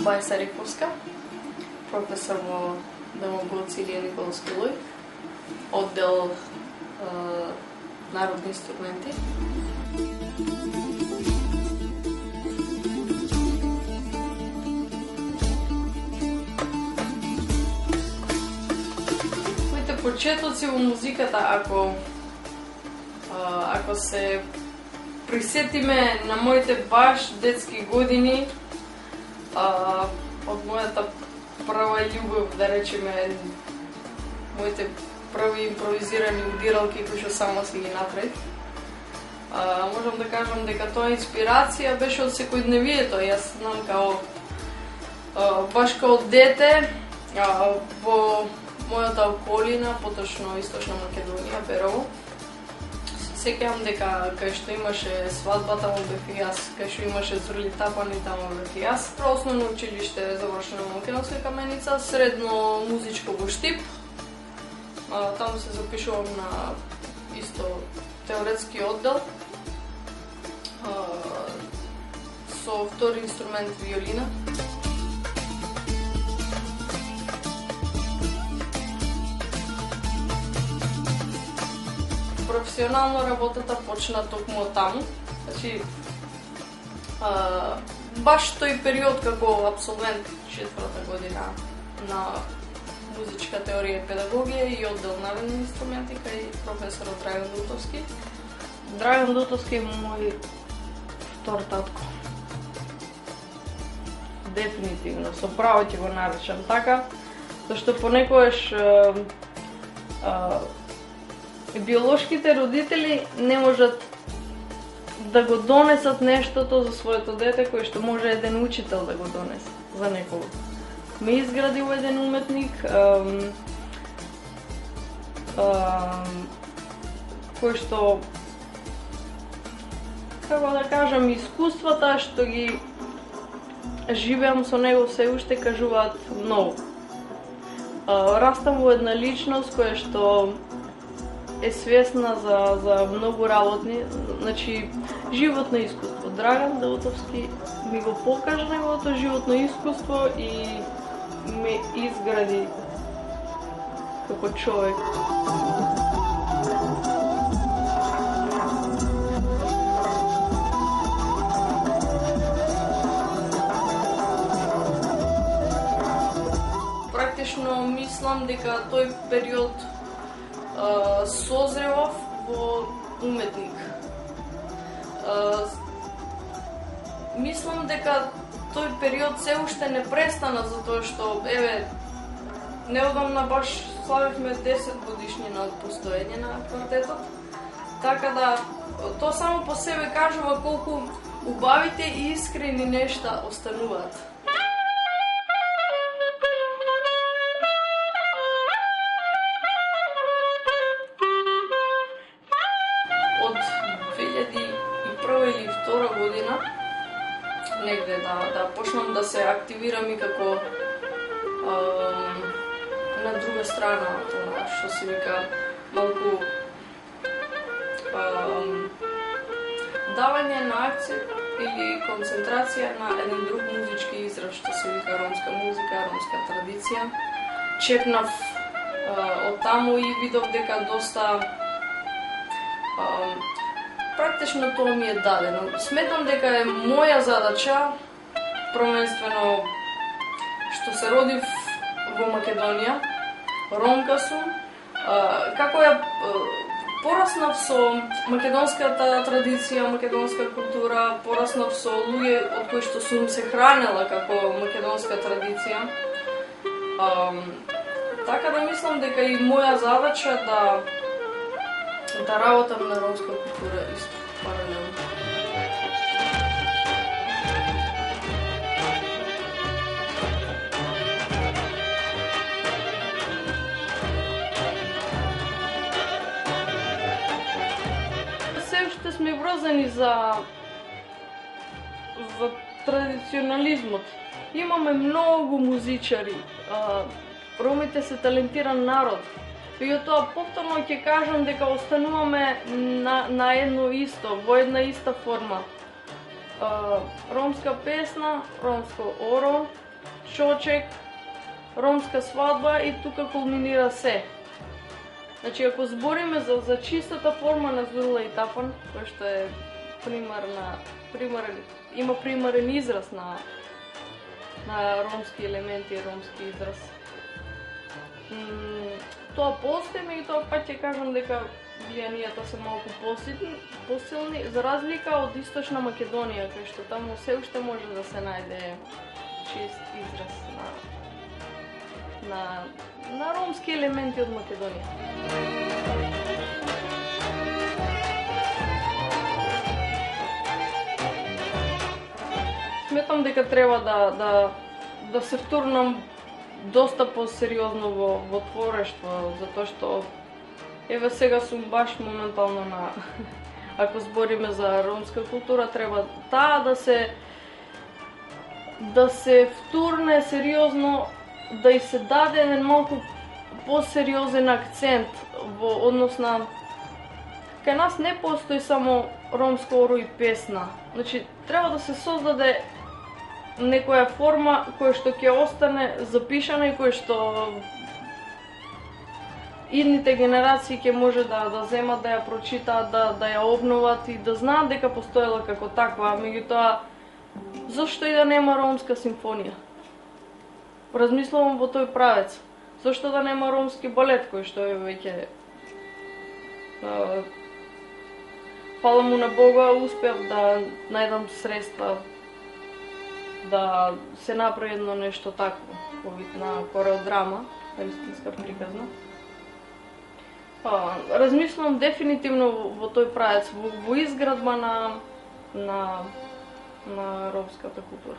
Бајса Риховска, професор во ДМГ Илија Николовски Лој, оддел народни инструменти. Моите почетоци во музиката, ако се присетиме на моите баш детски години, од мојата прва љубов, да речеме, моите први импровизирани удиралки кои што само си ги направив. Можам да кажам дека тоа инспирација беше од секојдневието. Јас знам баш као дете, во мојата околина, поточно Источна Македонија, Берово, сеќавам дека кај што имаше свадба, таму бев и јас, кај што имаше зрли тапани, таму бев и јас. Основно училиште завршено во Македонска Каменица, средно музичко во Штип. Таму се запишувам на исто теоретски оддел со втори инструмент виолина. Професионално работата почна токму од таму. Значи, баш тој период како абсолвент 4-та година на музичка теорија и педагогија и оддел народни инструменти кај професорот Драган Дутовски. Драган Дутовски е мој втор татко. Дефинитивно, со право ќе го наречам така, зашто понекогаш биолошките родители не можат да го донесат нештото за своето дете кое што може еден учител да го донесе за некого. Ме изградил еден уметник кој што, како да кажам, искуствата што ги живеам со него се уште кажуваат многу. Растам во една личност која што е свесна за многу работни, значи животно искуство. Драган Дутовски ми го покажа неговото животно искуство и ме изгради како човек. Практично мислам дека тој период созревав во уметник. Мислам дека тој период се уште не престана, затоа што, неодамна баш славевме 10 годишнина од постоење на квартетот. Така да, тоа само по себе кажува колку убавите и искрени нешта остануваат. Од 2001 или 2002 година негде да почнам да се активирам и како на друга страна, тоа што се вика малку давање на акцент или концентрација на еден друг музички израз што се вика ромска музика, ромска традиција. Чекнав од таму и видов дека доста практично тоа ми е дадено. Сметам дека е моја задача, првенствено што се родив во Македонија, ромка сум, како ја пораснав со македонската традиција, македонска култура, пораснав со луѓе од кои што сум се хранела како македонска традиција. Така да мислам дека и моја задача да работам на ромска култура исто паралелно. Се уште сме врзани за традиционализмот. Имаме многу музичари. Ромите се талентиран народ. Меѓутоа, повторно ќе кажам дека остануваме на едно исто, во една иста форма. Ромска песна, ромско оро, чочек, ромска свадба и тука кулминира се. Значи, ако збориме за чистата форма на Зурла и Тафан, која што е има примерен израз на ромски елементи и ромски израз. Тоа постои, меѓутоа пак ќе кажам дека влијанијата се малку посилни, за разлика од Источна Македонија, кај што таму се уште може да се најде чист израз на ромски елементи од Македонија. Сметам дека треба да се втурнам доста посериозно во творештво, затоа што еве сега сум баш моментално ако збориме за ромска култура, треба таа да се втурне сериозно, да и се даде еден малку посериозен акцент во однос на кај нас не постои само ромско оро и песна. Значи, треба да се создаде некоја форма која што ќе остане запишана и која што идните генерации ќе може да земат, да ја прочитаат, да ја обноват и да знаат дека постоела како таква. Меѓутоа, зашто и да нема ромска симфонија? Размислувам во тој правец. Зашто да нема ромски балет кој што е веќе фала му на Бога, успеав да најдам средства да се направи едно нешто такво, во вид на кореодрама, истинска приказна. Размислувам дефинитивно во тој правец, во изградба на ромската култура.